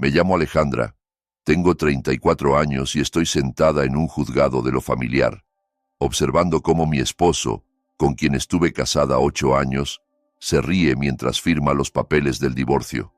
Me llamo Alejandra, tengo 34 años y estoy sentada en un juzgado de lo familiar, observando cómo mi esposo, con quien estuve casada 8 años, se ríe mientras firma los papeles del divorcio.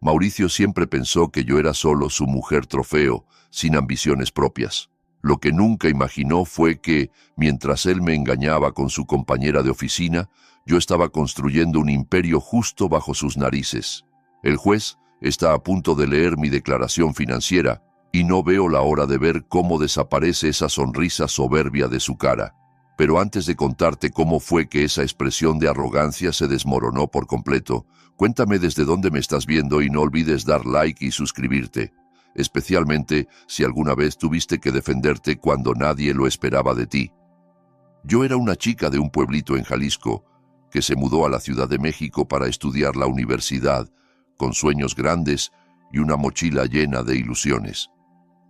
Mauricio siempre pensó que yo era solo su mujer trofeo, sin ambiciones propias. Lo que nunca imaginó fue que, mientras él me engañaba con su compañera de oficina, yo estaba construyendo un imperio justo bajo sus narices. El juez está a punto de leer mi declaración financiera y no veo la hora de ver cómo desaparece esa sonrisa soberbia de su cara. Pero antes de contarte cómo fue que esa expresión de arrogancia se desmoronó por completo, cuéntame desde dónde me estás viendo y no olvides dar like y suscribirte, especialmente si alguna vez tuviste que defenderte cuando nadie lo esperaba de ti. Yo era una chica de un pueblito en Jalisco que se mudó a la Ciudad de México para estudiar la universidad, con sueños grandes y una mochila llena de ilusiones.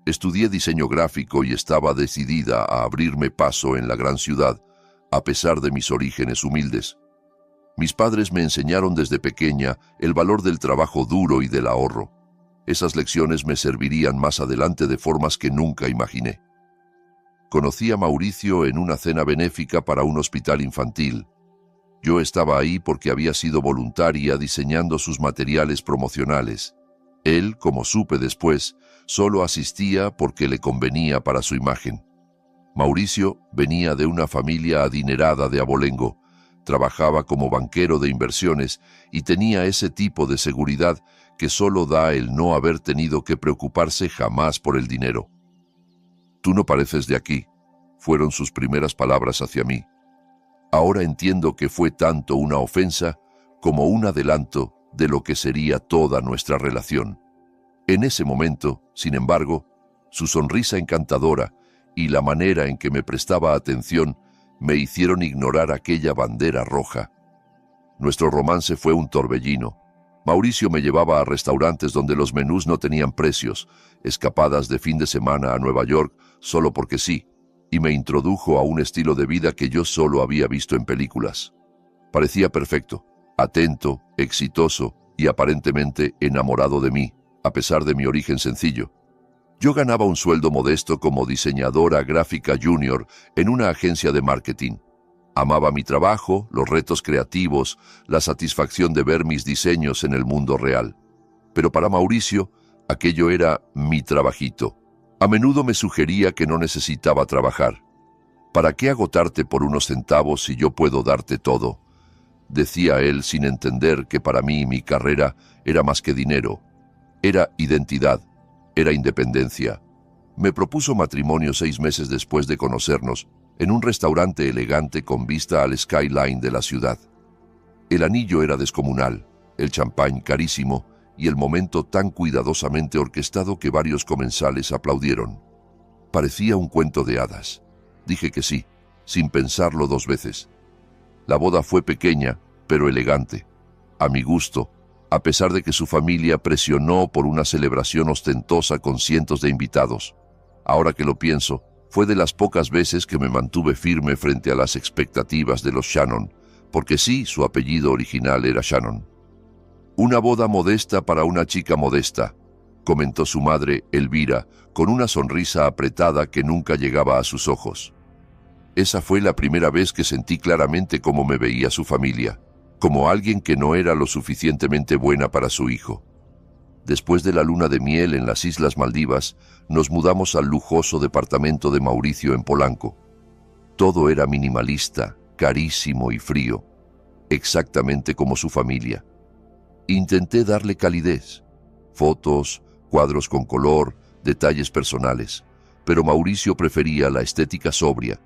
Estudié diseño gráfico y estaba decidida a abrirme paso en la gran ciudad, a pesar de mis orígenes humildes. Mis padres me enseñaron desde pequeña el valor del trabajo duro y del ahorro. Esas lecciones me servirían más adelante de formas que nunca imaginé. Conocí a Mauricio en una cena benéfica para un hospital infantil. Yo estaba ahí porque había sido voluntaria diseñando sus materiales promocionales. Él, como supe después, solo asistía porque le convenía para su imagen. Mauricio venía de una familia adinerada de abolengo, trabajaba como banquero de inversiones y tenía ese tipo de seguridad que solo da el no haber tenido que preocuparse jamás por el dinero. «Tú no pareces de aquí», fueron sus primeras palabras hacia mí. Ahora entiendo que fue tanto una ofensa como un adelanto de lo que sería toda nuestra relación. En ese momento, sin embargo, su sonrisa encantadora y la manera en que me prestaba atención me hicieron ignorar aquella bandera roja. Nuestro romance fue un torbellino. Mauricio me llevaba a restaurantes donde los menús no tenían precios, escapadas de fin de semana a Nueva York solo porque sí, y me introdujo a un estilo de vida que yo solo había visto en películas. Parecía perfecto, atento, exitoso y aparentemente enamorado de mí, a pesar de mi origen sencillo. Yo ganaba un sueldo modesto como diseñadora gráfica junior en una agencia de marketing. Amaba mi trabajo, los retos creativos, la satisfacción de ver mis diseños en el mundo real. Pero para Mauricio, aquello era mi trabajito. A menudo me sugería que no necesitaba trabajar. ¿Para qué agotarte por unos centavos si yo puedo darte todo?, decía él sin entender que para mí mi carrera era más que dinero. Era identidad, era independencia. Me propuso matrimonio 6 meses después de conocernos, en un restaurante elegante con vista al skyline de la ciudad. El anillo era descomunal, el champán carísimo y el momento tan cuidadosamente orquestado que varios comensales aplaudieron. Parecía un cuento de hadas. Dije que sí, sin pensarlo 2 veces. La boda fue pequeña, pero elegante, a mi gusto, a pesar de que su familia presionó por una celebración ostentosa con cientos de invitados. Ahora que lo pienso, fue de las pocas veces que me mantuve firme frente a las expectativas de los Shannon, porque sí, su apellido original era Shannon. «Una boda modesta para una chica modesta», comentó su madre, Elvira, con una sonrisa apretada que nunca llegaba a sus ojos. Esa fue la primera vez que sentí claramente cómo me veía su familia, como alguien que no era lo suficientemente buena para su hijo. Después de la luna de miel en las Islas Maldivas, nos mudamos al lujoso departamento de Mauricio en Polanco. Todo era minimalista, carísimo y frío, exactamente como su familia. Intenté darle calidez, fotos, cuadros con color, detalles personales, pero Mauricio prefería la estética sobria,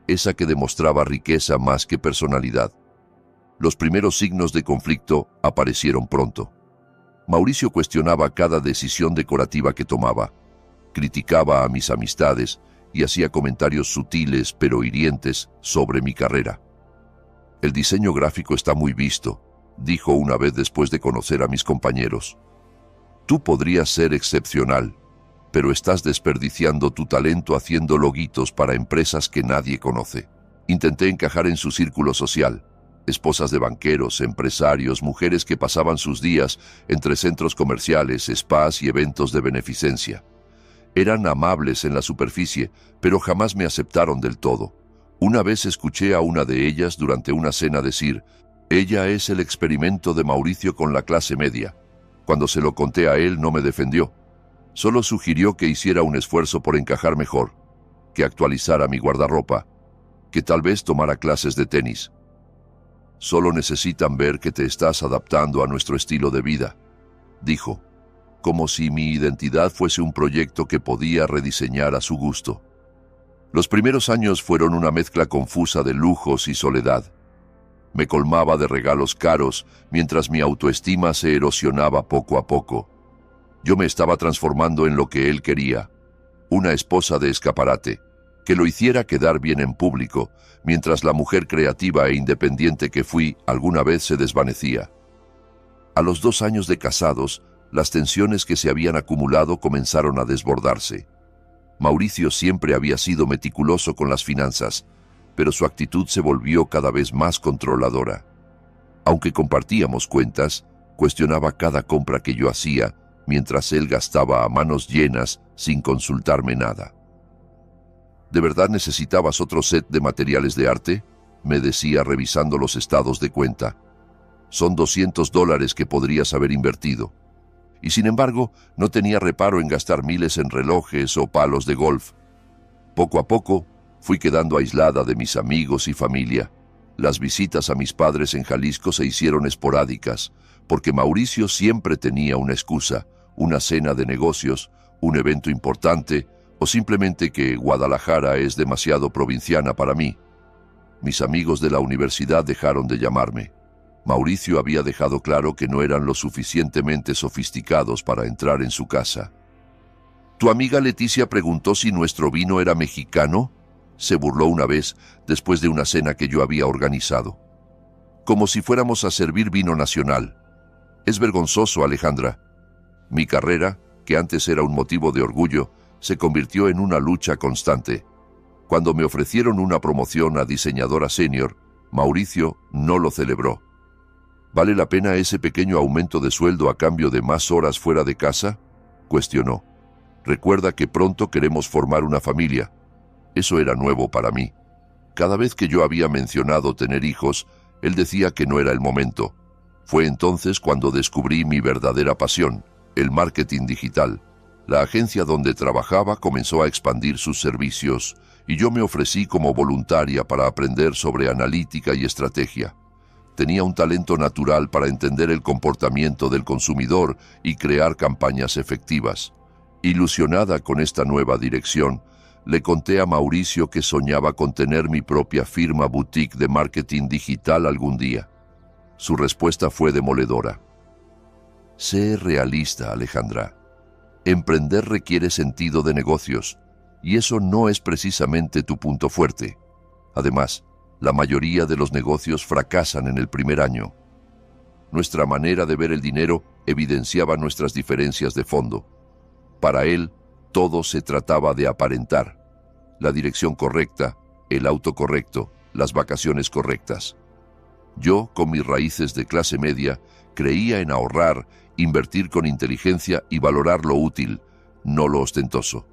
esa que demostraba riqueza más que personalidad. Los primeros signos de conflicto aparecieron pronto. Mauricio cuestionaba cada decisión decorativa que tomaba, criticaba a mis amistades y hacía comentarios sutiles pero hirientes sobre mi carrera. «El diseño gráfico está muy visto», dijo una vez después de conocer a mis compañeros. «Tú podrías ser excepcional, pero estás desperdiciando tu talento haciendo loguitos para empresas que nadie conoce». Intenté encajar en su círculo social. esposas de banqueros, empresarios, mujeres que pasaban sus días entre centros comerciales, spas y eventos de beneficencia. Eran amables en la superficie, pero jamás me aceptaron del todo. Una vez escuché a una de ellas durante una cena decir: «Ella es el experimento de Mauricio con la clase media». Cuando se lo conté a él, no me defendió. Solo sugirió que hiciera un esfuerzo por encajar mejor, que actualizara mi guardarropa, que tal vez tomara clases de tenis. «Solo necesitan ver que te estás adaptando a nuestro estilo de vida», dijo, como si mi identidad fuese un proyecto que podía rediseñar a su gusto. Los primeros años fueron una mezcla confusa de lujos y soledad. Me colmaba de regalos caros mientras mi autoestima se erosionaba poco a poco. Yo me estaba transformando en lo que él quería, una esposa de escaparate, que lo hiciera quedar bien en público, mientras la mujer creativa e independiente que fui alguna vez se desvanecía. A los 2 años de casados, las tensiones que se habían acumulado comenzaron a desbordarse. Mauricio siempre había sido meticuloso con las finanzas, pero su actitud se volvió cada vez más controladora. Aunque compartíamos cuentas, cuestionaba cada compra que yo hacía, mientras él gastaba a manos llenas sin consultarme nada. «¿De verdad necesitabas otro set de materiales de arte?», me decía revisando los estados de cuenta. «Son $200 que podrías haber invertido». Y sin embargo, no tenía reparo en gastar miles en relojes o palos de golf. Poco a poco, fui quedando aislada de mis amigos y familia. Las visitas a mis padres en Jalisco se hicieron esporádicas, porque Mauricio siempre tenía una excusa, una cena de negocios, un evento importante, o simplemente que Guadalajara es demasiado provinciana para mí. Mis amigos de la universidad dejaron de llamarme. Mauricio había dejado claro que no eran lo suficientemente sofisticados para entrar en su casa. «¿Tu amiga Leticia preguntó si nuestro vino era mexicano?», se burló una vez después de una cena que yo había organizado. «Como si fuéramos a servir vino nacional. Es vergonzoso, Alejandra». Mi carrera, que antes era un motivo de orgullo, se convirtió en una lucha constante. Cuando me ofrecieron una promoción a diseñadora senior, Mauricio no lo celebró. «¿Vale la pena ese pequeño aumento de sueldo a cambio de más horas fuera de casa?», cuestionó. «Recuerda que pronto queremos formar una familia». Eso era nuevo para mí. Cada vez que yo había mencionado tener hijos, él decía que no era el momento. Fue entonces cuando descubrí mi verdadera pasión, el marketing digital. La agencia donde trabajaba comenzó a expandir sus servicios y yo me ofrecí como voluntaria para aprender sobre analítica y estrategia. Tenía un talento natural para entender el comportamiento del consumidor y crear campañas efectivas. Ilusionada con esta nueva dirección, le conté a Mauricio que soñaba con tener mi propia firma boutique de marketing digital algún día. Su respuesta fue demoledora. «Sé realista, Alejandra. Emprender requiere sentido de negocios, y eso no es precisamente tu punto fuerte. Además, la mayoría de los negocios fracasan en el primer año». Nuestra manera de ver el dinero evidenciaba nuestras diferencias de fondo. Para él, todo se trataba de aparentar. La dirección correcta, el auto correcto, las vacaciones correctas. Yo, con mis raíces de clase media, creía en ahorrar, invertir con inteligencia y valorar lo útil, no lo ostentoso.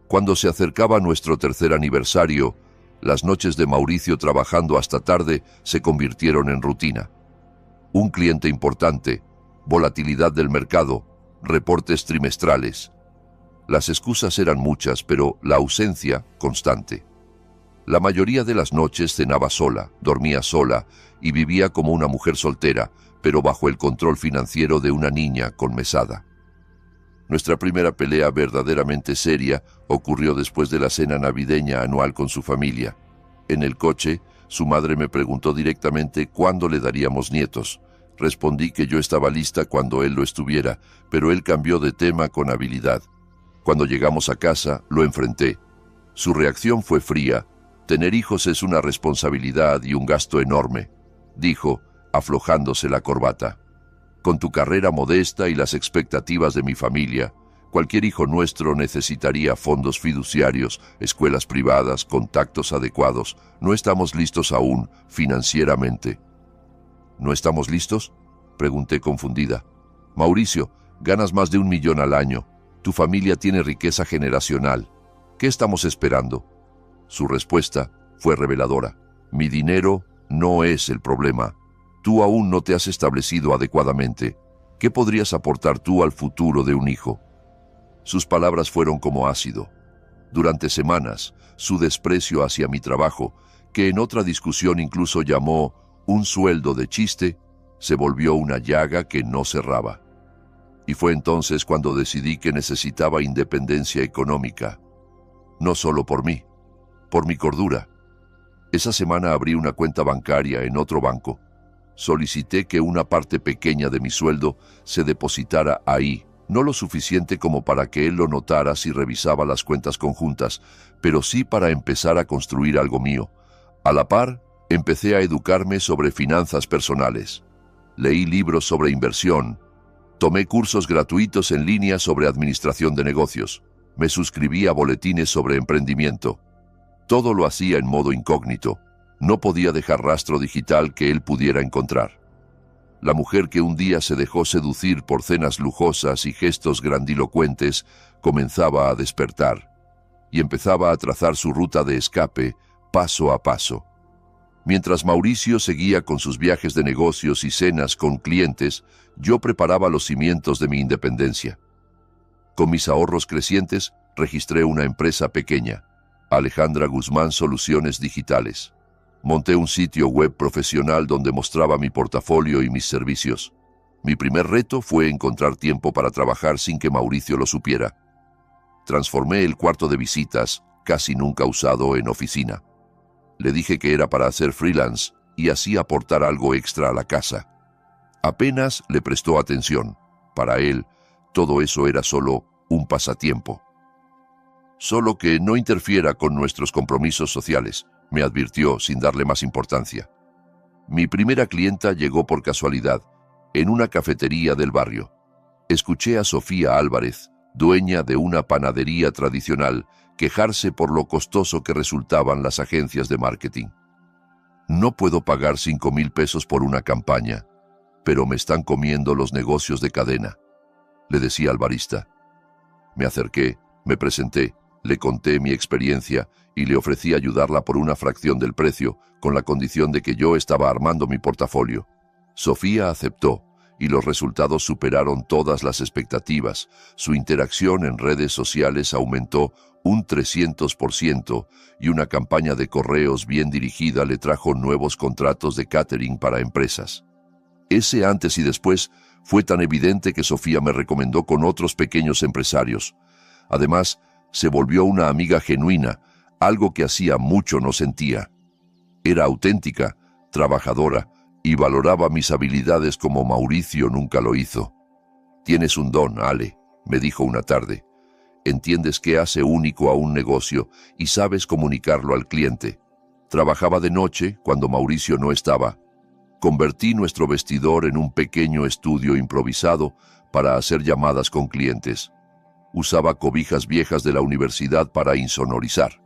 Cuando se acercaba nuestro 3er aniversario, las noches de Mauricio trabajando hasta tarde se convirtieron en rutina. Un cliente importante, volatilidad del mercado, reportes trimestrales. Las excusas eran muchas, pero la ausencia constante. La mayoría de las noches cenaba sola, dormía sola y vivía como una mujer soltera, pero bajo el control financiero de una niña con mesada. Nuestra primera pelea verdaderamente seria ocurrió después de la cena navideña anual con su familia. En el coche, su madre me preguntó directamente cuándo le daríamos nietos. Respondí que yo estaba lista cuando él lo estuviera, pero él cambió de tema con habilidad. Cuando llegamos a casa, lo enfrenté. Su reacción fue fría. «Tener hijos es una responsabilidad y un gasto enorme», dijo, aflojándose la corbata. «Con tu carrera modesta y las expectativas de mi familia, Cualquier hijo nuestro necesitaría fondos fiduciarios, escuelas privadas, contactos adecuados. No estamos listos aún, financieramente. ¿No estamos listos?, pregunté confundida. Mauricio, ganas más de 1 millón al año. Tu familia tiene riqueza generacional. ¿Qué estamos esperando? Su respuesta fue reveladora. Mi dinero no es el problema. Tú aún no te has establecido adecuadamente. ¿Qué podrías aportar tú al futuro de un hijo? Sus palabras fueron como ácido. Durante semanas, su desprecio hacia mi trabajo, que en otra discusión incluso llamó un sueldo de chiste, se volvió una llaga que no cerraba. Y fue entonces cuando decidí que necesitaba independencia económica. No solo por mí, por mi cordura. Esa semana abrí una cuenta bancaria en otro banco. Solicité que una parte pequeña de mi sueldo se depositara ahí, no lo suficiente como para que él lo notara si revisaba las cuentas conjuntas, pero sí para empezar a construir algo mío. A la par, empecé a educarme sobre finanzas personales. Leí libros sobre inversión. Tomé cursos gratuitos en línea sobre administración de negocios. Me suscribí a boletines sobre emprendimiento. Todo lo hacía en modo incógnito. No podía dejar rastro digital que él pudiera encontrar. La mujer que un día se dejó seducir por cenas lujosas y gestos grandilocuentes comenzaba a despertar y empezaba a trazar su ruta de escape paso a paso. Mientras Mauricio seguía con sus viajes de negocios y cenas con clientes, yo preparaba los cimientos de mi independencia. Con mis ahorros crecientes, registré una empresa pequeña, Alejandra Guzmán Soluciones Digitales. Monté un sitio web profesional donde mostraba mi portafolio y mis servicios. Mi primer reto fue encontrar tiempo para trabajar sin que Mauricio lo supiera. Transformé el cuarto de visitas, casi nunca usado, en oficina. Le dije que era para hacer freelance y así aportar algo extra a la casa. Apenas le prestó atención. Para él, todo eso era solo un pasatiempo. Solo que no interfiera con nuestros compromisos sociales, me advirtió sin darle más importancia. Mi primera clienta llegó por casualidad, en una cafetería del barrio. Escuché a Sofía Álvarez, dueña de una panadería tradicional, quejarse por lo costoso que resultaban las agencias de marketing. No puedo pagar 5,000 pesos por una campaña, pero me están comiendo los negocios de cadena, le decía al barista. Me acerqué, me presenté, le conté mi experiencia y le ofrecí ayudarla por una fracción del precio, con la condición de que yo estaba armando mi portafolio. Sofía aceptó, y los resultados superaron todas las expectativas. Su interacción en redes sociales aumentó un 300% y una campaña de correos bien dirigida le trajo nuevos contratos de catering para empresas. Ese antes y después fue tan evidente que Sofía me recomendó con otros pequeños empresarios. Además, se volvió una amiga genuina, algo que hacía mucho no sentía. Era auténtica, trabajadora, y valoraba mis habilidades como Mauricio nunca lo hizo. «Tienes un don, Ale», me dijo una tarde. «Entiendes qué hace único a un negocio y sabes comunicarlo al cliente». Trabajaba de noche cuando Mauricio no estaba. Convertí nuestro vestidor en un pequeño estudio improvisado para hacer llamadas con clientes. Usaba cobijas viejas de la universidad para insonorizar.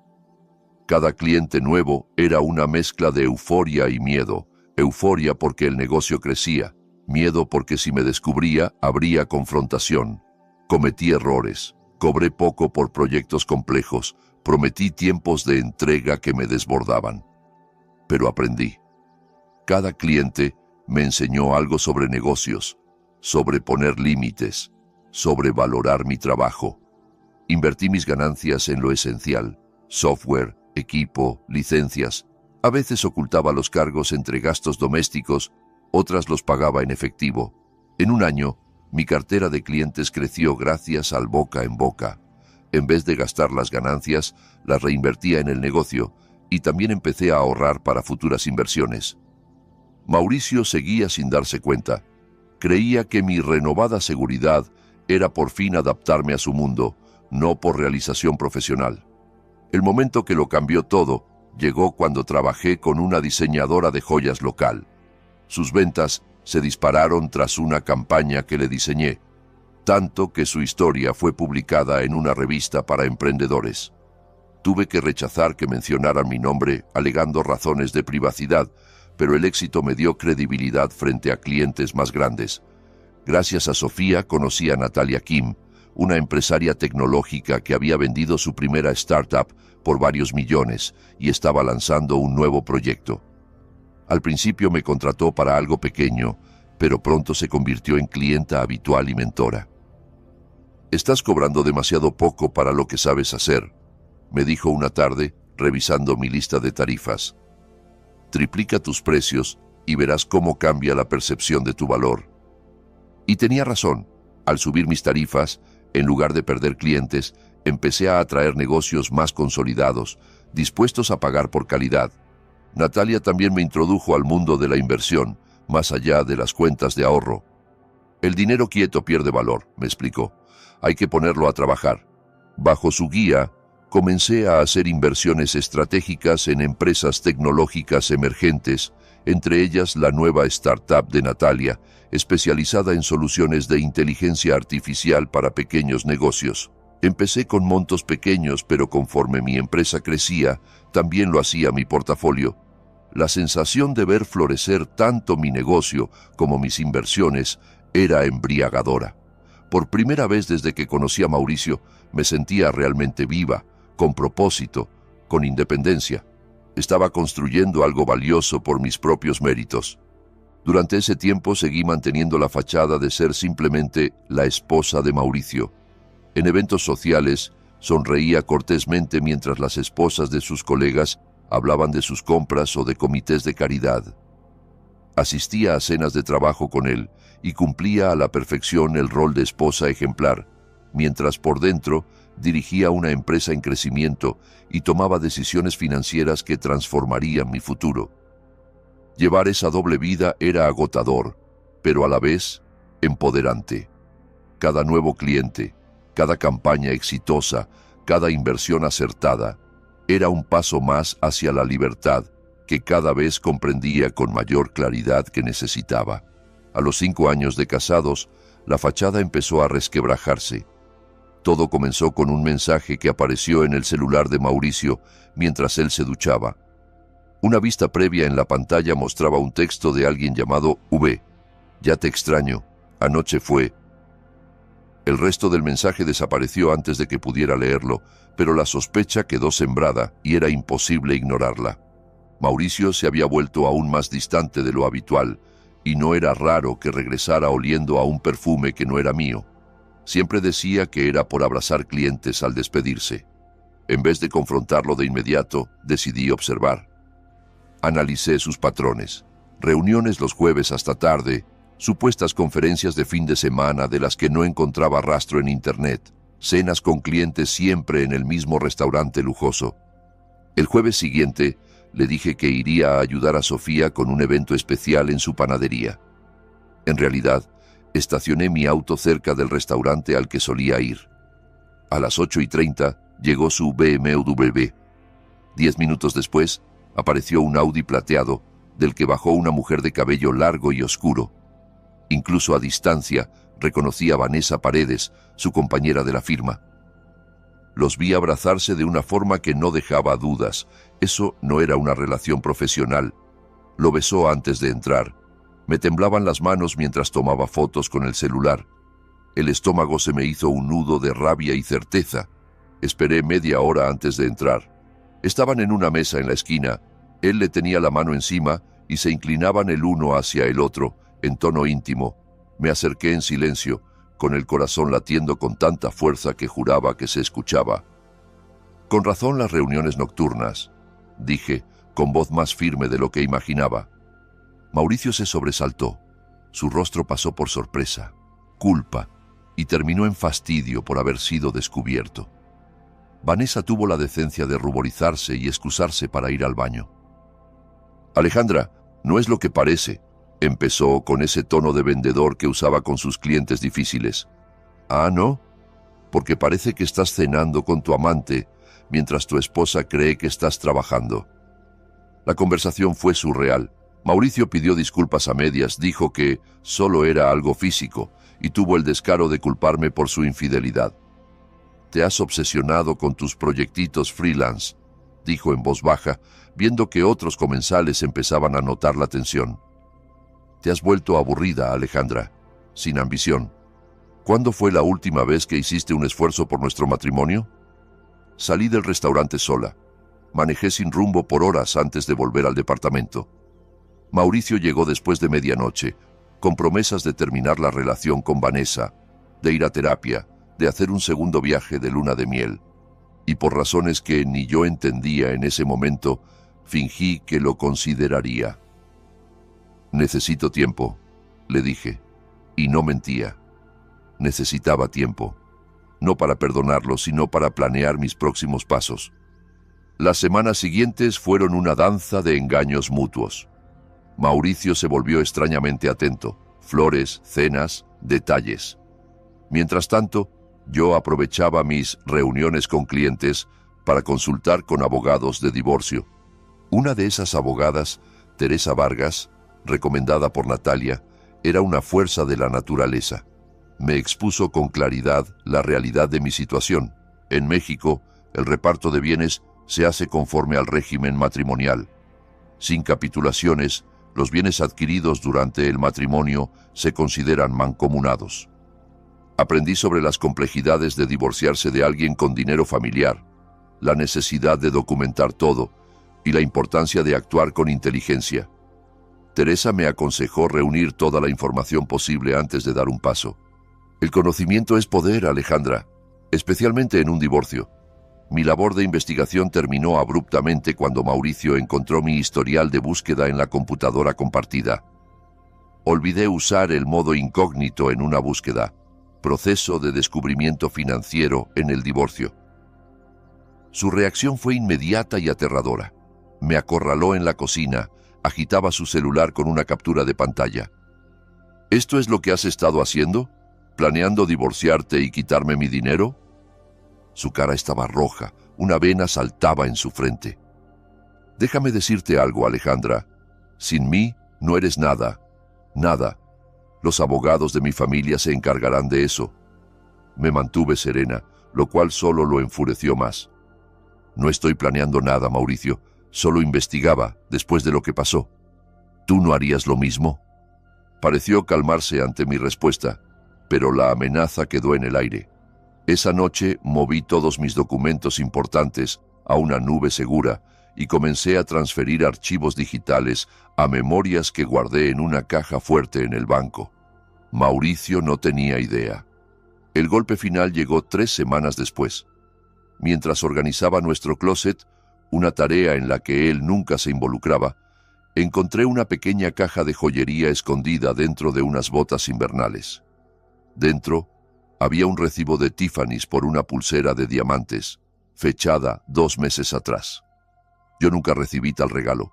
Cada cliente nuevo era una mezcla de euforia y miedo. Euforia porque el negocio crecía, miedo porque si me descubría habría confrontación. Cometí errores, cobré poco por proyectos complejos, prometí tiempos de entrega que me desbordaban. Pero aprendí. Cada cliente me enseñó algo sobre negocios, sobre poner límites, sobre valorar mi trabajo. Invertí mis ganancias en lo esencial: software, equipo, licencias. A veces ocultaba los cargos entre gastos domésticos, otras los pagaba en efectivo. En un año, mi cartera de clientes creció gracias al boca en boca. En vez de gastar las ganancias, las reinvertía en el negocio y también empecé a ahorrar para futuras inversiones. Mauricio seguía sin darse cuenta. Creía que mi renovada seguridad era por fin adaptarme a su mundo, no por realización profesional. El momento que lo cambió todo llegó cuando trabajé con una diseñadora de joyas local. Sus ventas se dispararon tras una campaña que le diseñé. tanto que su historia fue publicada en una revista para emprendedores. Tuve que rechazar que mencionaran mi nombre, alegando razones de privacidad, pero el éxito me dio credibilidad frente a clientes más grandes. Gracias a Sofía conocí a Natalia Kim, una empresaria tecnológica que había vendido su primera startup por varios millones y estaba lanzando un nuevo proyecto. Al principio me contrató para algo pequeño, pero pronto se convirtió en clienta habitual y mentora. «Estás cobrando demasiado poco para lo que sabes hacer», me dijo una tarde, revisando mi lista de tarifas. «Triplica tus precios y verás cómo cambia la percepción de tu valor». Y tenía razón. Al subir mis tarifas, en lugar de perder clientes, empecé a atraer negocios más consolidados, dispuestos a pagar por calidad. Natalia también me introdujo al mundo de la inversión, más allá de las cuentas de ahorro. «El dinero quieto pierde valor», me explicó. «Hay que ponerlo a trabajar». Bajo su guía, comencé a hacer inversiones estratégicas en empresas tecnológicas emergentes, entre ellas la nueva startup de Natalia, especializada en soluciones de inteligencia artificial para pequeños negocios. Empecé con montos pequeños, pero conforme mi empresa crecía, también lo hacía mi portafolio. La sensación de ver florecer tanto mi negocio como mis inversiones era embriagadora. Por primera vez desde que conocí a Mauricio, me sentía realmente viva, con propósito, con independencia. Estaba construyendo algo valioso por mis propios méritos. Durante ese tiempo seguí manteniendo la fachada de ser simplemente la esposa de Mauricio. En eventos sociales, sonreía cortésmente mientras las esposas de sus colegas hablaban de sus compras o de comités de caridad. Asistía a cenas de trabajo con él y cumplía a la perfección el rol de esposa ejemplar, mientras por dentro dirigía una empresa en crecimiento y tomaba decisiones financieras que transformarían mi futuro. Llevar esa doble vida era agotador, pero a la vez empoderante. Cada nuevo cliente, cada campaña exitosa, cada inversión acertada, era un paso más hacia la libertad que cada vez comprendía con mayor claridad que necesitaba. A los 5 años de casados, la fachada empezó a resquebrajarse. Todo comenzó con un mensaje que apareció en el celular de Mauricio mientras él se duchaba. Una vista previa en la pantalla mostraba un texto de alguien llamado V. «Ya te extraño. Anoche fue». El resto del mensaje desapareció antes de que pudiera leerlo, pero la sospecha quedó sembrada y era imposible ignorarla. Mauricio se había vuelto aún más distante de lo habitual, y no era raro que regresara oliendo a un perfume que no era mío. Siempre decía que era por abrazar clientes al despedirse. En vez de confrontarlo de inmediato, decidí observar. Analicé sus patrones. Reuniones los jueves hasta tarde, supuestas conferencias de fin de semana de las que no encontraba rastro en internet, cenas con clientes siempre en el mismo restaurante lujoso. El jueves siguiente, le dije que iría a ayudar a Sofía con un evento especial en su panadería. En realidad, estacioné mi auto cerca del restaurante al que solía ir. A las 8:30 llegó su BMW. 10 minutos después, apareció un Audi plateado, del que bajó una mujer de cabello largo y oscuro. Incluso a distancia, reconocí a Vanessa Paredes, su compañera de la firma. Los vi abrazarse de una forma que no dejaba dudas. Eso no era una relación profesional. Lo besó antes de entrar. Me temblaban las manos mientras tomaba fotos con el celular. El estómago se me hizo un nudo de rabia y certeza. Esperé media hora antes de entrar. Estaban en una mesa en la esquina. Él le tenía la mano encima y se inclinaban el uno hacia el otro, en tono íntimo. Me acerqué en silencio, con el corazón latiendo con tanta fuerza que juraba que se escuchaba. «Con razón las reuniones nocturnas», dije, con voz más firme de lo que imaginaba. Mauricio se sobresaltó. Su rostro pasó por sorpresa, culpa, y terminó en fastidio por haber sido descubierto. Vanessa tuvo la decencia de ruborizarse y excusarse para ir al baño. «Alejandra, no es lo que parece», empezó con ese tono de vendedor que usaba con sus clientes difíciles. «Ah, ¿no? Porque parece que estás cenando con tu amante mientras tu esposa cree que estás trabajando». La conversación fue surreal. Mauricio pidió disculpas a medias, dijo que solo era algo físico y tuvo el descaro de culparme por su infidelidad. «Te has obsesionado con tus proyectitos freelance», dijo en voz baja, viendo que otros comensales empezaban a notar la tensión. «Te has vuelto aburrida, Alejandra, sin ambición. ¿Cuándo fue la última vez que hiciste un esfuerzo por nuestro matrimonio?» Salí del restaurante sola. Manejé sin rumbo por horas antes de volver al departamento. Mauricio llegó después de medianoche, con promesas de terminar la relación con Vanessa, de ir a terapia, de hacer un segundo viaje de luna de miel. Y por razones que ni yo entendía en ese momento, fingí que lo consideraría. «Necesito tiempo», le dije, y no mentía. Necesitaba tiempo, no para perdonarlo, sino para planear mis próximos pasos. Las semanas siguientes fueron una danza de engaños mutuos. Mauricio se volvió extrañamente atento, flores, cenas, detalles. Mientras tanto, yo aprovechaba mis reuniones con clientes para consultar con abogados de divorcio. Una de esas abogadas, Teresa Vargas, recomendada por Natalia, era una fuerza de la naturaleza. Me expuso con claridad la realidad de mi situación. En México, el reparto de bienes se hace conforme al régimen matrimonial. Sin capitulaciones, los bienes adquiridos durante el matrimonio se consideran mancomunados. Aprendí sobre las complejidades de divorciarse de alguien con dinero familiar, la necesidad de documentar todo y la importancia de actuar con inteligencia. Teresa me aconsejó reunir toda la información posible antes de dar un paso. El conocimiento es poder, Alejandra, especialmente en un divorcio. Mi labor de investigación terminó abruptamente cuando Mauricio encontró mi historial de búsqueda en la computadora compartida. Olvidé usar el modo incógnito en una búsqueda, proceso de descubrimiento financiero en el divorcio. Su reacción fue inmediata y aterradora. Me acorraló en la cocina, agitaba su celular con una captura de pantalla. ¿Esto es lo que has estado haciendo? ¿Planeando divorciarte y quitarme mi dinero? Su cara estaba roja, una vena saltaba en su frente. Déjame decirte algo, Alejandra. Sin mí no eres nada, nada. Los abogados de mi familia se encargarán de eso. Me mantuve serena, lo cual solo lo enfureció más. No estoy planeando nada, Mauricio. Solo investigaba después de lo que pasó. ¿Tú no harías lo mismo? Pareció calmarse ante mi respuesta, pero la amenaza quedó en el aire. Esa noche moví todos mis documentos importantes a una nube segura y comencé a transferir archivos digitales a memorias que guardé en una caja fuerte en el banco. Mauricio no tenía idea. El golpe final llegó 3 semanas después. Mientras organizaba nuestro closet, una tarea en la que él nunca se involucraba, encontré una pequeña caja de joyería escondida dentro de unas botas invernales. Dentro había un recibo de Tiffany's por una pulsera de diamantes, fechada 2 meses atrás. Yo nunca recibí tal regalo.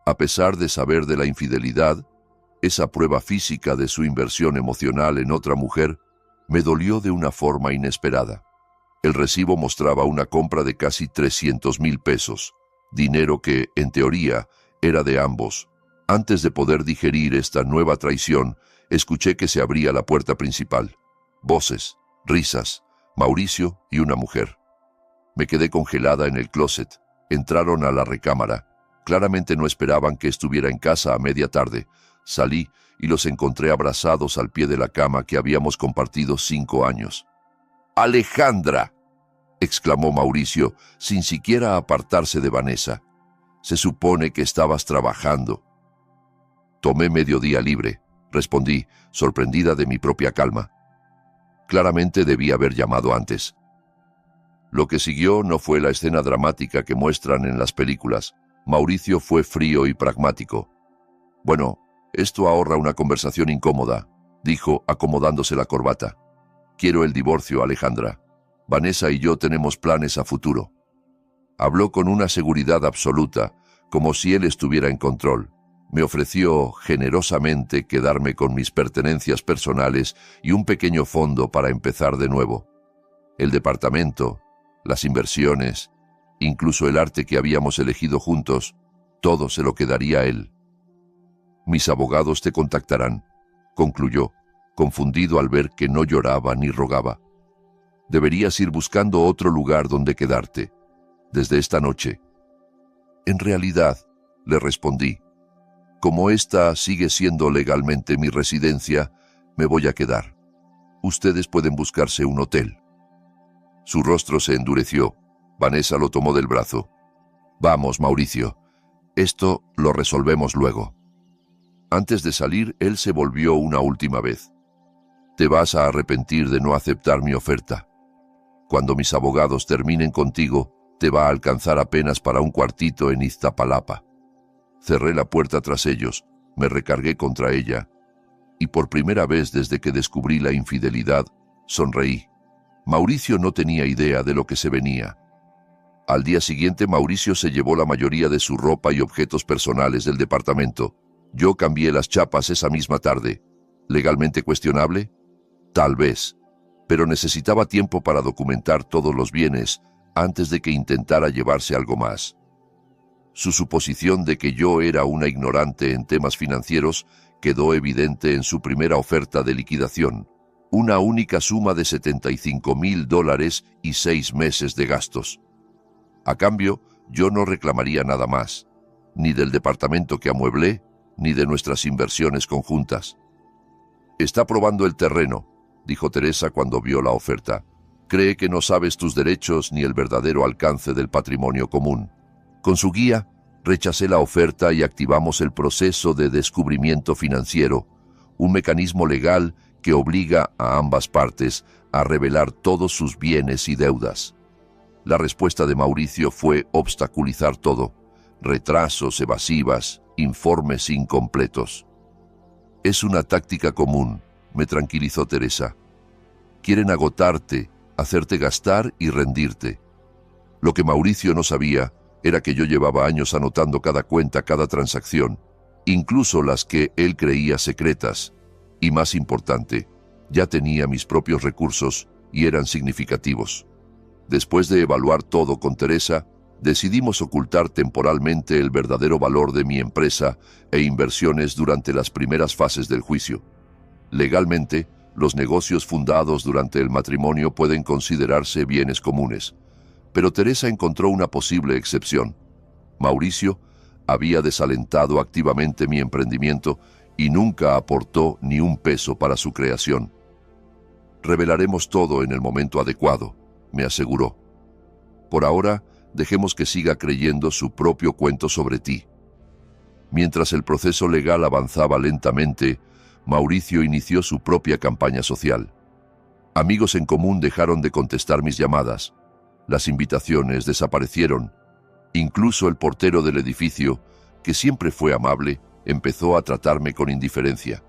A pesar de saber de la infidelidad, esa prueba física de su inversión emocional en otra mujer me dolió de una forma inesperada. El recibo mostraba una compra de casi 300,000 pesos, dinero que, en teoría, era de ambos. Antes de poder digerir esta nueva traición, escuché que se abría la puerta principal. Voces, risas, Mauricio y una mujer. Me quedé congelada en el closet. Entraron a la recámara. Claramente no esperaban que estuviera en casa a media tarde. Salí y los encontré abrazados al pie de la cama que habíamos compartido 5 años. «¡Alejandra!», exclamó Mauricio, sin siquiera apartarse de Vanessa. «Se supone que estabas trabajando». «Tomé mediodía libre», respondí, sorprendida de mi propia calma. Claramente debí haber llamado antes. Lo que siguió no fue la escena dramática que muestran en las películas. Mauricio fue frío y pragmático. «Bueno, esto ahorra una conversación incómoda», dijo, acomodándose la corbata. «Quiero el divorcio, Alejandra. Vanessa y yo tenemos planes a futuro». Habló con una seguridad absoluta, como si él estuviera en control. Me ofreció generosamente quedarme con mis pertenencias personales y un pequeño fondo para empezar de nuevo. El departamento, las inversiones, incluso el arte que habíamos elegido juntos, todo se lo quedaría a él. «Mis abogados te contactarán», concluyó, confundido al ver que no lloraba ni rogaba. Deberías ir buscando otro lugar donde quedarte, desde esta noche. En realidad, le respondí, como esta sigue siendo legalmente mi residencia, me voy a quedar. Ustedes pueden buscarse un hotel. Su rostro se endureció. Vanessa lo tomó del brazo. Vamos, Mauricio. Esto lo resolvemos luego. Antes de salir, él se volvió una última vez. Te vas a arrepentir de no aceptar mi oferta. Cuando mis abogados terminen contigo, te va a alcanzar apenas para un cuartito en Iztapalapa. Cerré la puerta tras ellos, me recargué contra ella, y por primera vez desde que descubrí la infidelidad, sonreí. Mauricio no tenía idea de lo que se venía. Al día siguiente, Mauricio se llevó la mayoría de su ropa y objetos personales del departamento. Yo cambié las chapas esa misma tarde. ¿Legalmente cuestionable? Tal vez, pero necesitaba tiempo para documentar todos los bienes antes de que intentara llevarse algo más. Su suposición de que yo era una ignorante en temas financieros quedó evidente en su primera oferta de liquidación, una única suma de $75,000 y 6 meses de gastos. A cambio, yo no reclamaría nada más, ni del departamento que amueblé, ni de nuestras inversiones conjuntas. Está probando el terreno, dijo Teresa cuando vio la oferta. Cree que no sabes tus derechos ni el verdadero alcance del patrimonio común. Con su guía, rechacé la oferta y activamos el proceso de descubrimiento financiero, un mecanismo legal que obliga a ambas partes a revelar todos sus bienes y deudas. La respuesta de Mauricio fue obstaculizar todo, retrasos, evasivas, informes incompletos. Es una táctica común, me tranquilizó Teresa. Quieren agotarte, hacerte gastar y rendirte. Lo que Mauricio no sabía era que yo llevaba años anotando cada cuenta, cada transacción, incluso las que él creía secretas. Y más importante, ya tenía mis propios recursos y eran significativos. Después de evaluar todo con Teresa, decidimos ocultar temporalmente el verdadero valor de mi empresa e inversiones durante las primeras fases del juicio. Legalmente, los negocios fundados durante el matrimonio pueden considerarse bienes comunes, pero Teresa encontró una posible excepción. Mauricio había desalentado activamente mi emprendimiento y nunca aportó ni un peso para su creación. Revelaremos todo en el momento adecuado, me aseguró. Por ahora, dejemos que siga creyendo su propio cuento sobre ti. Mientras el proceso legal avanzaba lentamente, Mauricio inició su propia campaña social. Amigos en común dejaron de contestar mis llamadas. Las invitaciones desaparecieron. Incluso el portero del edificio, que siempre fue amable, empezó a tratarme con indiferencia.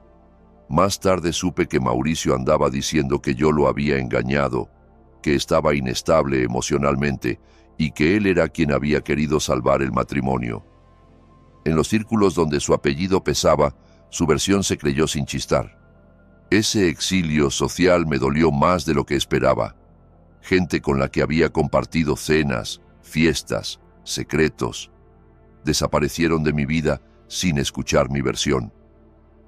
Más tarde supe que Mauricio andaba diciendo que yo lo había engañado, que estaba inestable emocionalmente y que él era quien había querido salvar el matrimonio. En los círculos donde su apellido pesaba, su versión se creyó sin chistar. Ese exilio social me dolió más de lo que esperaba. Gente con la que había compartido cenas, fiestas, secretos, desaparecieron de mi vida sin escuchar mi versión.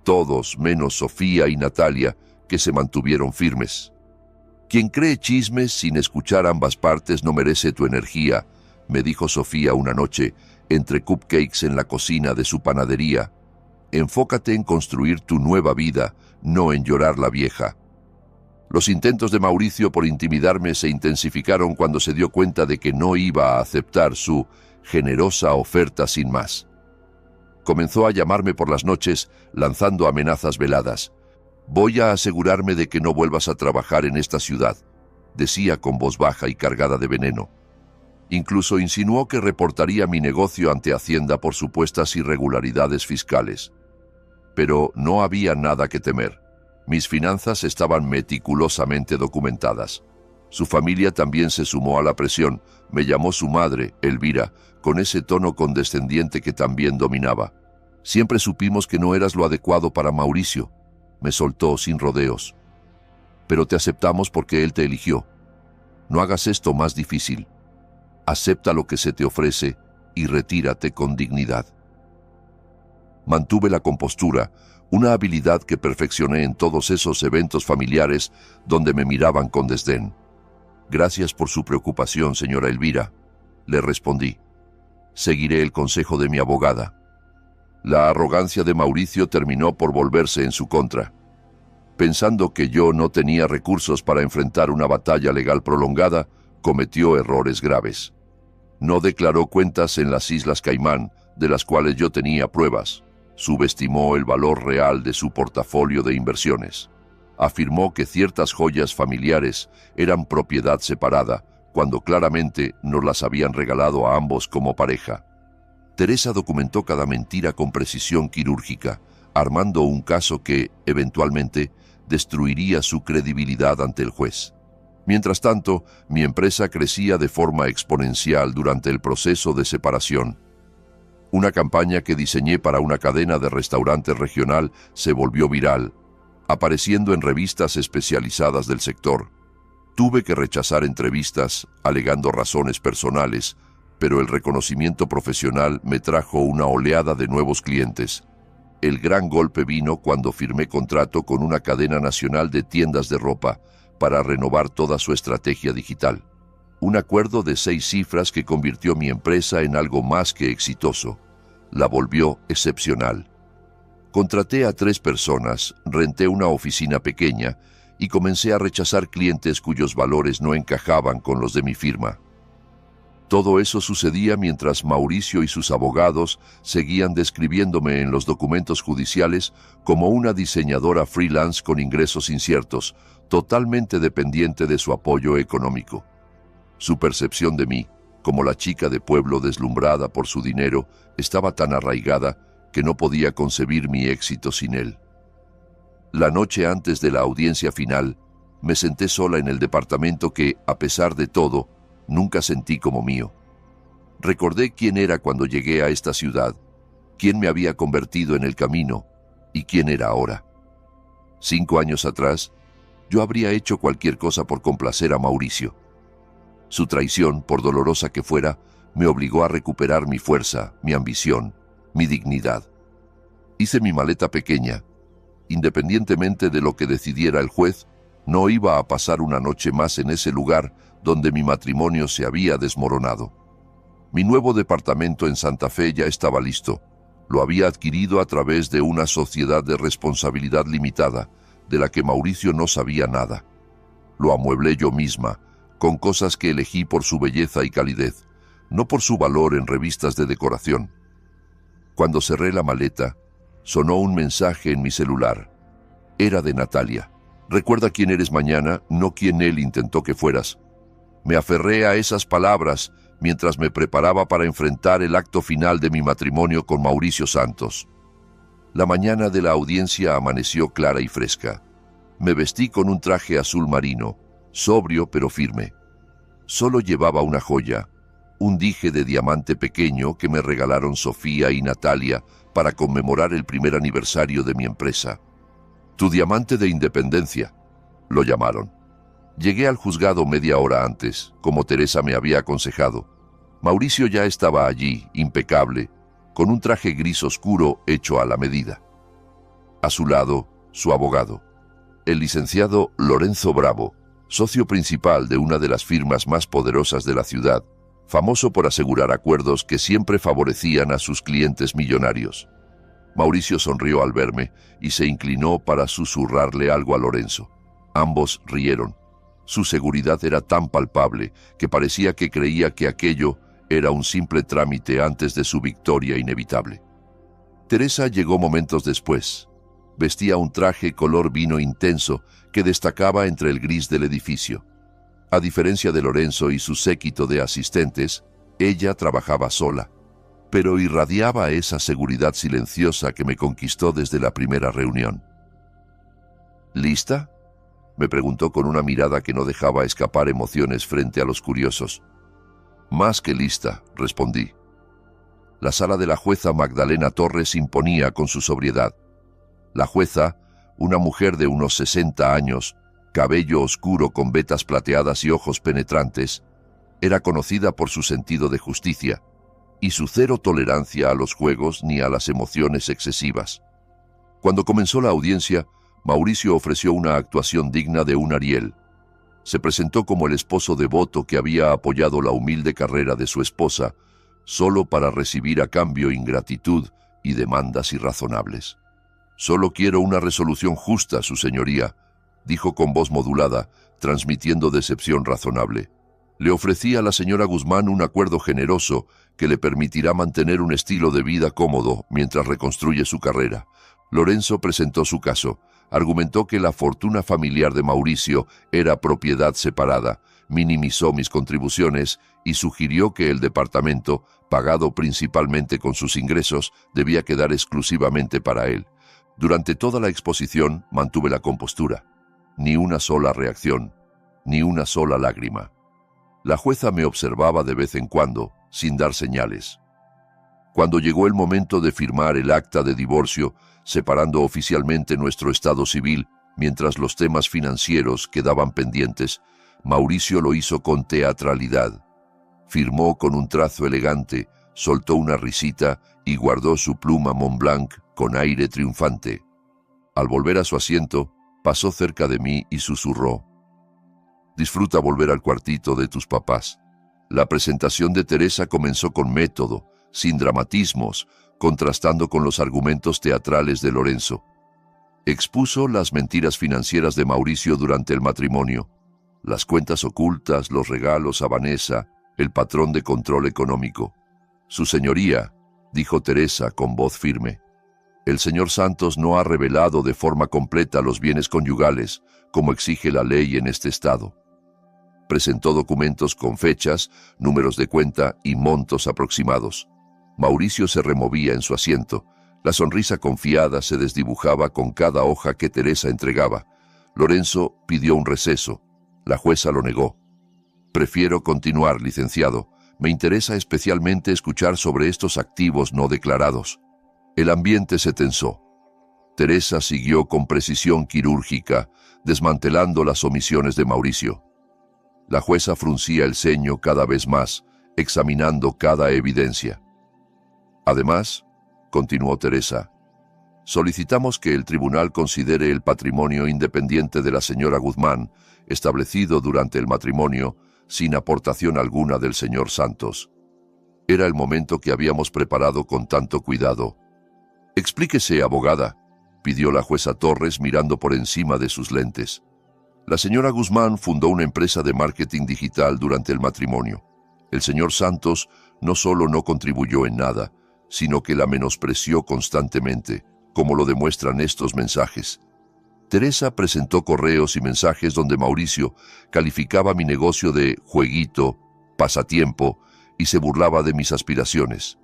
Todos menos Sofía y Natalia, que se mantuvieron firmes. Quien cree chismes sin escuchar ambas partes no merece tu energía, me dijo Sofía una noche, entre cupcakes en la cocina de su panadería. Enfócate en construir tu nueva vida, no en llorar la vieja. Los intentos de Mauricio por intimidarme se intensificaron cuando se dio cuenta de que no iba a aceptar su generosa oferta sin más. Comenzó a llamarme por las noches, lanzando amenazas veladas. «Voy a asegurarme de que no vuelvas a trabajar en esta ciudad», decía con voz baja y cargada de veneno. Incluso insinuó que reportaría mi negocio ante Hacienda por supuestas irregularidades fiscales. Pero no había nada que temer. Mis finanzas estaban meticulosamente documentadas. Su familia también se sumó a la presión. Me llamó su madre, Elvira, con ese tono condescendiente que también dominaba. «Siempre supimos que no eras lo adecuado para Mauricio», me soltó sin rodeos. «Pero te aceptamos porque él te eligió. No hagas esto más difícil. Acepta lo que se te ofrece y retírate con dignidad». Mantuve la compostura, una habilidad que perfeccioné en todos esos eventos familiares donde me miraban con desdén. Gracias por su preocupación, señora Elvira, le respondí. Seguiré el consejo de mi abogada. La arrogancia de Mauricio terminó por volverse en su contra. Pensando que yo no tenía recursos para enfrentar una batalla legal prolongada, cometió errores graves. No declaró cuentas en las Islas Caimán, de las cuales yo tenía pruebas. Subestimó el valor real de su portafolio de inversiones. Afirmó que ciertas joyas familiares eran propiedad separada, cuando claramente nos las habían regalado a ambos como pareja. Teresa documentó cada mentira con precisión quirúrgica, armando un caso que, eventualmente, destruiría su credibilidad ante el juez. Mientras tanto, mi empresa crecía de forma exponencial durante el proceso de separación. Una campaña que diseñé para una cadena de restaurantes regional se volvió viral, apareciendo en revistas especializadas del sector. Tuve que rechazar entrevistas, alegando razones personales, pero el reconocimiento profesional me trajo una oleada de nuevos clientes. El gran golpe vino cuando firmé contrato con una cadena nacional de tiendas de ropa para renovar toda su estrategia digital. Un acuerdo de 6 cifras que convirtió mi empresa en algo más que exitoso. La volvió excepcional. Contraté a 3 personas, renté una oficina pequeña y comencé a rechazar clientes cuyos valores no encajaban con los de mi firma. Todo eso sucedía mientras Mauricio y sus abogados seguían describiéndome en los documentos judiciales como una diseñadora freelance con ingresos inciertos, totalmente dependiente de su apoyo económico. Su percepción de mí, como la chica de pueblo deslumbrada por su dinero, estaba tan arraigada que no podía concebir mi éxito sin él. La noche antes de la audiencia final, me senté sola en el departamento que, a pesar de todo, nunca sentí como mío. Recordé quién era cuando llegué a esta ciudad, quién me había convertido en el camino y quién era ahora. 5 años atrás, yo habría hecho cualquier cosa por complacer a Mauricio. Su traición, por dolorosa que fuera, me obligó a recuperar mi fuerza, mi ambición, mi dignidad. Hice mi maleta pequeña. Independientemente de lo que decidiera el juez, no iba a pasar una noche más en ese lugar donde mi matrimonio se había desmoronado. Mi nuevo departamento en Santa Fe ya estaba listo. Lo había adquirido a través de una sociedad de responsabilidad limitada, de la que Mauricio no sabía nada. Lo amueblé yo misma, con cosas que elegí por su belleza y calidez, no por su valor en revistas de decoración. Cuando cerré la maleta, sonó un mensaje en mi celular. Era de Natalia. Recuerda quién eres mañana, no quién él intentó que fueras. Me aferré a esas palabras mientras me preparaba para enfrentar el acto final de mi matrimonio con Mauricio Santos. La mañana de la audiencia amaneció clara y fresca. Me vestí con un traje azul marino, sobrio pero firme. Solo llevaba una joya, un dije de diamante pequeño que me regalaron Sofía y Natalia para conmemorar el primer aniversario de mi empresa. Tu diamante de independencia, lo llamaron. Llegué al juzgado media hora antes, como Teresa me había aconsejado. Mauricio ya estaba allí, impecable, con un traje gris oscuro hecho a la medida. A su lado, su abogado, el licenciado Lorenzo Bravo, socio principal de una de las firmas más poderosas de la ciudad, famoso por asegurar acuerdos que siempre favorecían a sus clientes millonarios. Mauricio sonrió al verme y se inclinó para susurrarle algo a Lorenzo. Ambos rieron. Su seguridad era tan palpable que parecía que creía que aquello era un simple trámite antes de su victoria inevitable. Teresa llegó momentos después. Vestía un traje color vino intenso que destacaba entre el gris del edificio. A diferencia de Lorenzo y su séquito de asistentes, ella trabajaba sola, pero irradiaba esa seguridad silenciosa que me conquistó desde la primera reunión. ¿Lista?, me preguntó con una mirada que no dejaba escapar emociones frente a los curiosos. Más que lista, respondí. La sala de la jueza Magdalena Torres imponía con su sobriedad. La jueza, una mujer de unos 60 años, cabello oscuro con vetas plateadas y ojos penetrantes, era conocida por su sentido de justicia y su cero tolerancia a los juegos ni a las emociones excesivas. Cuando comenzó la audiencia, Mauricio ofreció una actuación digna de un Ariel. Se presentó como el esposo devoto que había apoyado la humilde carrera de su esposa, solo para recibir a cambio ingratitud y demandas irrazonables. «Solo quiero una resolución justa, su señoría», dijo con voz modulada, transmitiendo decepción razonable. Le ofrecí a la señora Guzmán un acuerdo generoso que le permitirá mantener un estilo de vida cómodo mientras reconstruye su carrera. Lorenzo presentó su caso. Argumentó que la fortuna familiar de Mauricio era propiedad separada, minimizó mis contribuciones y sugirió que el departamento, pagado principalmente con sus ingresos, debía quedar exclusivamente para él. Durante toda la exposición mantuve la compostura. Ni una sola reacción, ni una sola lágrima. La jueza me observaba de vez en cuando, sin dar señales. Cuando llegó el momento de firmar el acta de divorcio, separando oficialmente nuestro estado civil, mientras los temas financieros quedaban pendientes, Mauricio lo hizo con teatralidad. Firmó con un trazo elegante, soltó una risita y guardó su pluma Montblanc con aire triunfante. Al volver a su asiento, pasó cerca de mí y susurró: «Disfruta volver al cuartito de tus papás». La presentación de Teresa comenzó con método, sin dramatismos, contrastando con los argumentos teatrales de Lorenzo. Expuso las mentiras financieras de Mauricio durante el matrimonio, las cuentas ocultas, los regalos a Vanessa, el patrón de control económico. «Su señoría», dijo Teresa con voz firme, «el señor Santos no ha revelado de forma completa los bienes conyugales, como exige la ley en este estado». Presentó documentos con fechas, números de cuenta y montos aproximados. Mauricio se removía en su asiento. La sonrisa confiada se desdibujaba con cada hoja que Teresa entregaba. Lorenzo pidió un receso. La jueza lo negó. «Prefiero continuar, licenciado. Me interesa especialmente escuchar sobre estos activos no declarados». El ambiente se tensó. Teresa siguió con precisión quirúrgica, desmantelando las omisiones de Mauricio. La jueza fruncía el ceño cada vez más, examinando cada evidencia. «Además», continuó Teresa, «solicitamos que el tribunal considere el patrimonio independiente de la señora Guzmán, establecido durante el matrimonio, sin aportación alguna del señor Santos». Era el momento que habíamos preparado con tanto cuidado. «Explíquese, abogada», pidió la jueza Torres mirando por encima de sus lentes. La señora Guzmán fundó una empresa de marketing digital durante el matrimonio. El señor Santos no solo no contribuyó en nada, sino que la menospreció constantemente, como lo demuestran estos mensajes. Teresa presentó correos y mensajes donde Mauricio calificaba mi negocio de jueguito, pasatiempo, y se burlaba de mis aspiraciones.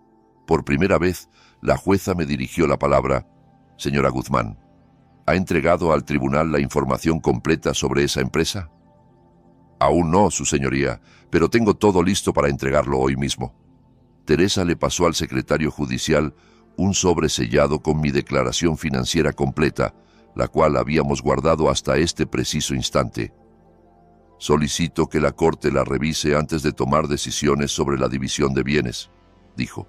Por primera vez, la jueza me dirigió la palabra: «Señora Guzmán, ¿ha entregado al tribunal la información completa sobre esa empresa?» «Aún no, su señoría, pero tengo todo listo para entregarlo hoy mismo». Teresa le pasó al secretario judicial un sobre sellado con mi declaración financiera completa, la cual habíamos guardado hasta este preciso instante. «Solicito que la Corte la revise antes de tomar decisiones sobre la división de bienes», dijo.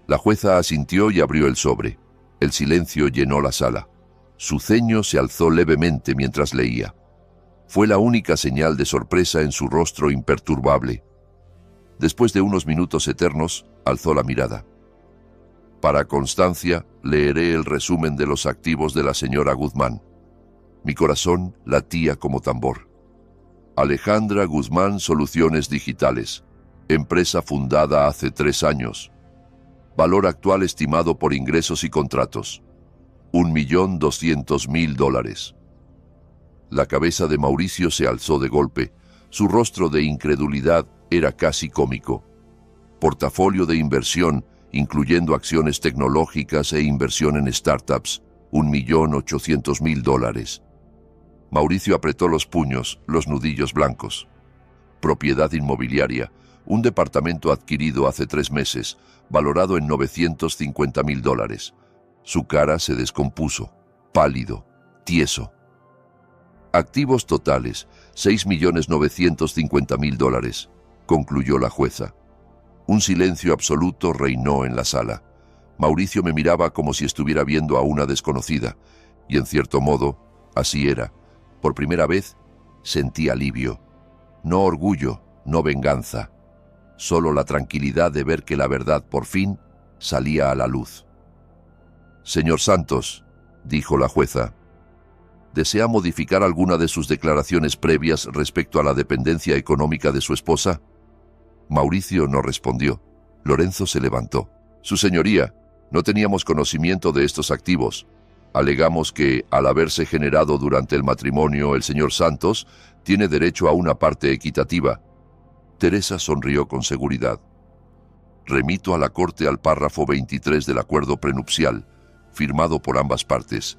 La jueza asintió y abrió el sobre. El silencio llenó la sala. Su ceño se alzó levemente mientras leía. Fue la única señal de sorpresa en su rostro imperturbable. Después de unos minutos eternos, alzó la mirada. «Para constancia, leeré el resumen de los activos de la señora Guzmán». Mi corazón latía como tambor. Alejandra Guzmán Soluciones Digitales, empresa fundada hace 3 años. Valor actual estimado por ingresos y contratos: $1.200.000. La cabeza de Mauricio se alzó de golpe. Su rostro de incredulidad era casi cómico. Portafolio de inversión, incluyendo acciones tecnológicas e inversión en startups, $1.800.000. Mauricio apretó los puños, los nudillos blancos. Propiedad inmobiliaria, un departamento adquirido hace 3 meses, valorado en $950.000. Su cara se descompuso, pálido, tieso. Activos totales, $6.950.000, concluyó la jueza. Un silencio absoluto reinó en la sala. Mauricio me miraba como si estuviera viendo a una desconocida, y en cierto modo, así era. Por primera vez, sentí alivio. No orgullo, no venganza. Solo la tranquilidad de ver que la verdad, por fin, salía a la luz. «Señor Santos», dijo la jueza, ¿desea modificar alguna de sus declaraciones previas respecto a la dependencia económica de su esposa? Mauricio no respondió. Lorenzo se levantó. «Su señoría, no teníamos conocimiento de estos activos. Alegamos que, al haberse generado durante el matrimonio, el señor Santos tiene derecho a una parte equitativa». Teresa sonrió con seguridad. «Remito a la Corte al párrafo 23 del acuerdo prenupcial, firmado por ambas partes.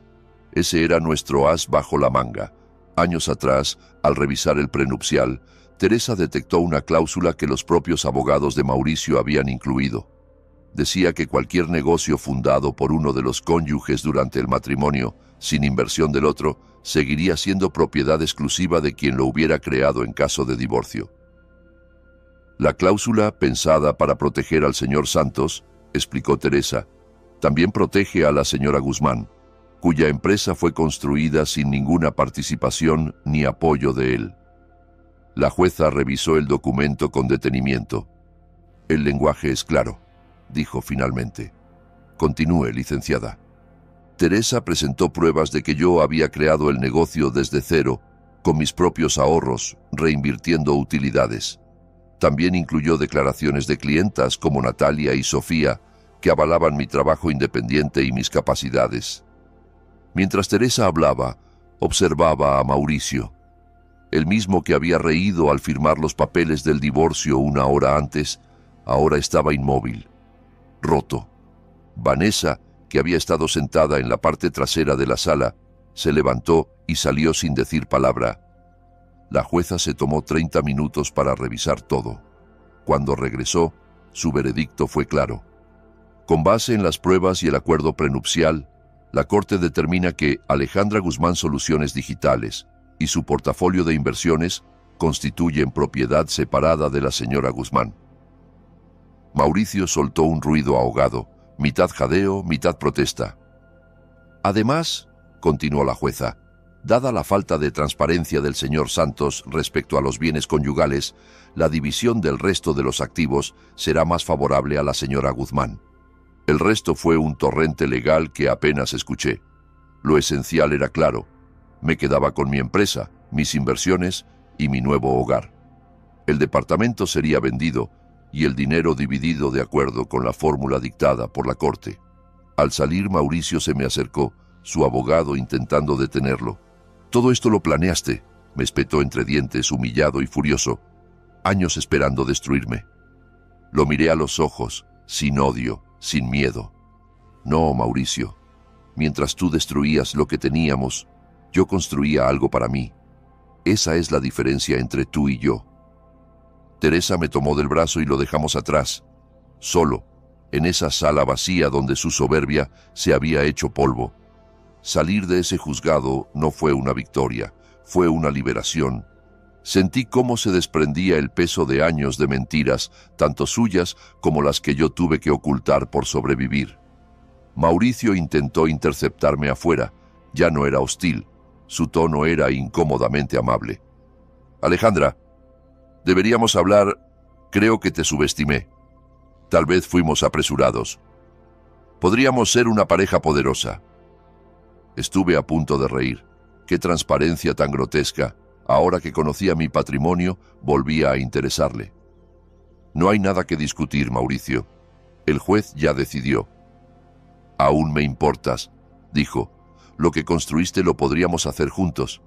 Ese era nuestro as bajo la manga. Años atrás, al revisar el prenupcial, Teresa detectó una cláusula que los propios abogados de Mauricio habían incluido. Decía que cualquier negocio fundado por uno de los cónyuges durante el matrimonio, sin inversión del otro, seguiría siendo propiedad exclusiva de quien lo hubiera creado en caso de divorcio. La cláusula, pensada para proteger al señor Santos, explicó Teresa, también protege a la señora Guzmán, cuya empresa fue construida sin ninguna participación ni apoyo de él. La jueza revisó el documento con detenimiento. «El lenguaje es claro», dijo finalmente. «Continúe, licenciada». Teresa presentó pruebas de que yo había creado el negocio desde cero, con mis propios ahorros, reinvirtiendo utilidades. También incluyó declaraciones de clientas como Natalia y Sofía, que avalaban mi trabajo independiente y mis capacidades. Mientras Teresa hablaba, observaba a Mauricio. El mismo que había reído al firmar los papeles del divorcio una hora antes, ahora estaba inmóvil, roto. Vanessa, que había estado sentada en la parte trasera de la sala, se levantó y salió sin decir palabra. La jueza se tomó 30 minutos para revisar todo. Cuando regresó, su veredicto fue claro. Con base en las pruebas y el acuerdo prenupcial, la Corte determina que Alejandra Guzmán Soluciones Digitales y su portafolio de inversiones constituyen propiedad separada de la señora Guzmán. Mauricio soltó un ruido ahogado, mitad jadeo, mitad protesta. Además, continuó la jueza, dada la falta de transparencia del señor Santos respecto a los bienes conyugales, la división del resto de los activos será más favorable a la señora Guzmán. El resto fue un torrente legal que apenas escuché. Lo esencial era claro. Me quedaba con mi empresa, mis inversiones y mi nuevo hogar. El departamento sería vendido y el dinero dividido de acuerdo con la fórmula dictada por la Corte. Al salir, Mauricio se me acercó, su abogado intentando detenerlo. «Todo esto lo planeaste», me espetó entre dientes, humillado y furioso. «Años esperando destruirme». Lo miré a los ojos, sin odio, sin miedo. «No, Mauricio. Mientras tú destruías lo que teníamos, yo construía algo para mí. Esa es la diferencia entre tú y yo». Teresa me tomó del brazo y lo dejamos atrás, solo, en esa sala vacía donde su soberbia se había hecho polvo. Salir de ese juzgado no fue una victoria, fue una liberación. Sentí cómo se desprendía el peso de años de mentiras, tanto suyas como las que yo tuve que ocultar por sobrevivir. Mauricio intentó interceptarme afuera. Ya no era hostil. Su tono era incómodamente amable. «Alejandra, deberíamos hablar. Creo que te subestimé. Tal vez fuimos apresurados. Podríamos ser una pareja poderosa». Estuve a punto de reír. Qué transparencia tan grotesca. Ahora que conocía mi patrimonio, volvía a interesarle. «No hay nada que discutir, Mauricio. El juez ya decidió». «Aún me importas», dijo. «Lo que construiste lo podríamos hacer juntos».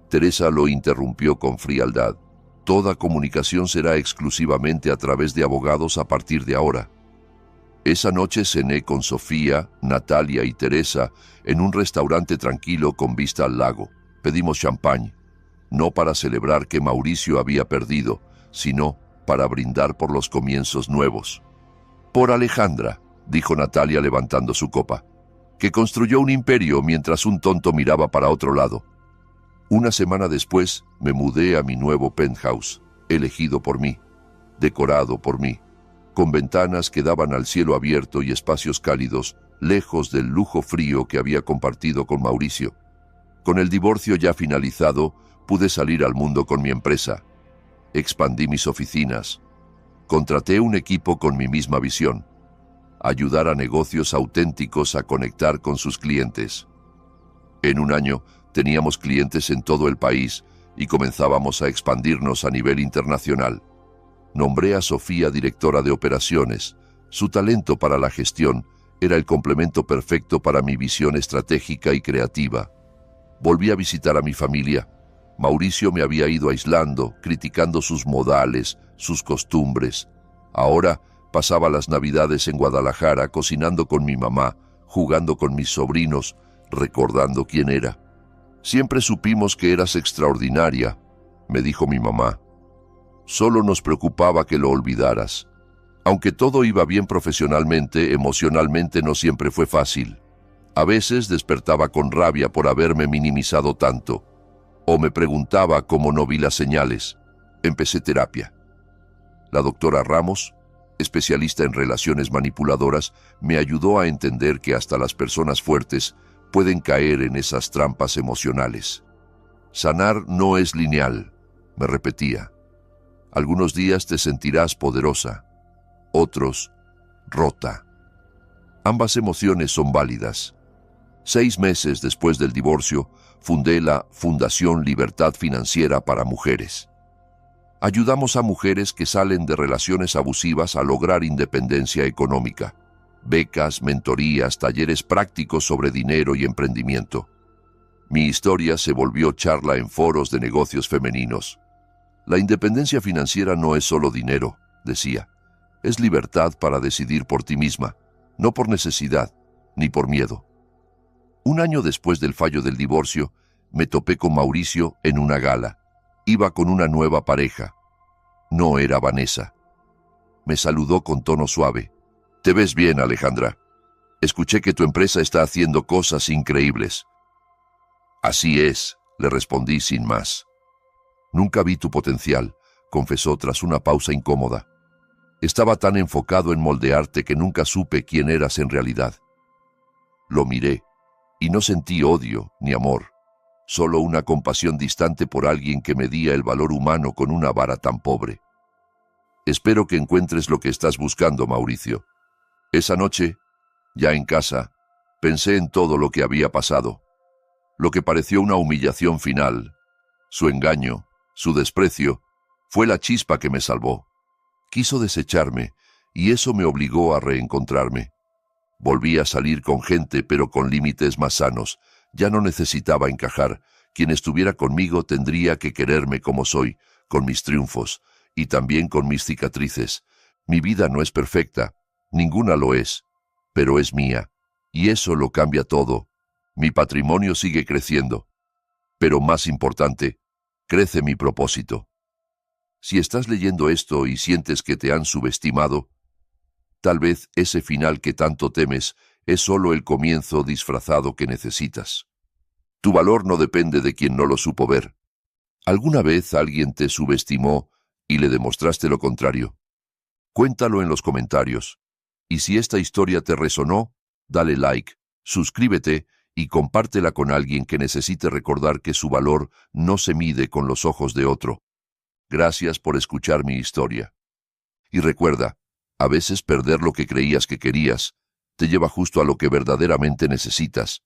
Teresa lo interrumpió con frialdad. «Toda comunicación será exclusivamente a través de abogados a partir de ahora». Esa noche cené con Sofía, Natalia y Teresa en un restaurante tranquilo con vista al lago. Pedimos champán, no para celebrar que Mauricio había perdido, sino para brindar por los comienzos nuevos. «Por Alejandra», dijo Natalia levantando su copa, «que construyó un imperio mientras un tonto miraba para otro lado». Una semana después me mudé a mi nuevo penthouse, elegido por mí, decorado por mí, con ventanas que daban al cielo abierto y espacios cálidos, lejos del lujo frío que había compartido con Mauricio. Con el divorcio ya finalizado, pude salir al mundo con mi empresa. Expandí mis oficinas. Contraté un equipo con mi misma visión: ayudar a negocios auténticos a conectar con sus clientes. En un año teníamos clientes en todo el país y comenzábamos a expandirnos a nivel internacional. Nombré a Sofía directora de operaciones. Su talento para la gestión era el complemento perfecto para mi visión estratégica y creativa. Volví a visitar a mi familia. Mauricio me había ido aislando, criticando sus modales, sus costumbres. Ahora pasaba las Navidades en Guadalajara, cocinando con mi mamá, jugando con mis sobrinos, recordando quién era. «Siempre supimos que eras extraordinaria», me dijo mi mamá. «Solo nos preocupaba que lo olvidaras. Aunque todo iba bien profesionalmente, emocionalmente no siempre fue fácil. A veces despertaba con rabia por haberme minimizado tanto, o me preguntaba cómo no vi las señales. Empecé terapia. La doctora Ramos, especialista en relaciones manipuladoras, me ayudó a entender que hasta las personas fuertes pueden caer en esas trampas emocionales. Sanar no es lineal, me repetía. Algunos días te sentirás poderosa, otros rota. Ambas emociones son válidas. 6 meses después del divorcio, fundé la Fundación Libertad Financiera para Mujeres. Ayudamos a mujeres que salen de relaciones abusivas a lograr independencia económica. Becas, mentorías, talleres prácticos sobre dinero y emprendimiento. Mi historia se volvió charla en foros de negocios femeninos. La independencia financiera no es solo dinero, decía. Es libertad para decidir por ti misma, no por necesidad, ni por miedo. Un año después del fallo del divorcio, me topé con Mauricio en una gala. Iba con una nueva pareja. No era Vanessa. Me saludó con tono suave. «Te ves bien, Alejandra. Escuché que tu empresa está haciendo cosas increíbles». «Así es», le respondí sin más. «Nunca vi tu potencial», confesó tras una pausa incómoda. «Estaba tan enfocado en moldearte que nunca supe quién eras en realidad». Lo miré, y no sentí odio ni amor, solo una compasión distante por alguien que medía el valor humano con una vara tan pobre. «Espero que encuentres lo que estás buscando, Mauricio». Esa noche, ya en casa, pensé en todo lo que había pasado. Lo que pareció una humillación final, su engaño, su desprecio, fue la chispa que me salvó. Quiso desecharme, y eso me obligó a reencontrarme. Volví a salir con gente, pero con límites más sanos. Ya no necesitaba encajar. Quien estuviera conmigo tendría que quererme como soy, con mis triunfos, y también con mis cicatrices. Mi vida no es perfecta, ninguna lo es, pero es mía, y eso lo cambia todo. Mi patrimonio sigue creciendo, pero más importante, crece mi propósito. Si estás leyendo esto y sientes que te han subestimado, tal vez ese final que tanto temes es solo el comienzo disfrazado que necesitas. Tu valor no depende de quien no lo supo ver. ¿Alguna vez alguien te subestimó y le demostraste lo contrario? Cuéntalo en los comentarios. Y si esta historia te resonó, dale like, suscríbete y compártela con alguien que necesite recordar que su valor no se mide con los ojos de otro. Gracias por escuchar mi historia. Y recuerda, a veces perder lo que creías que querías te lleva justo a lo que verdaderamente necesitas: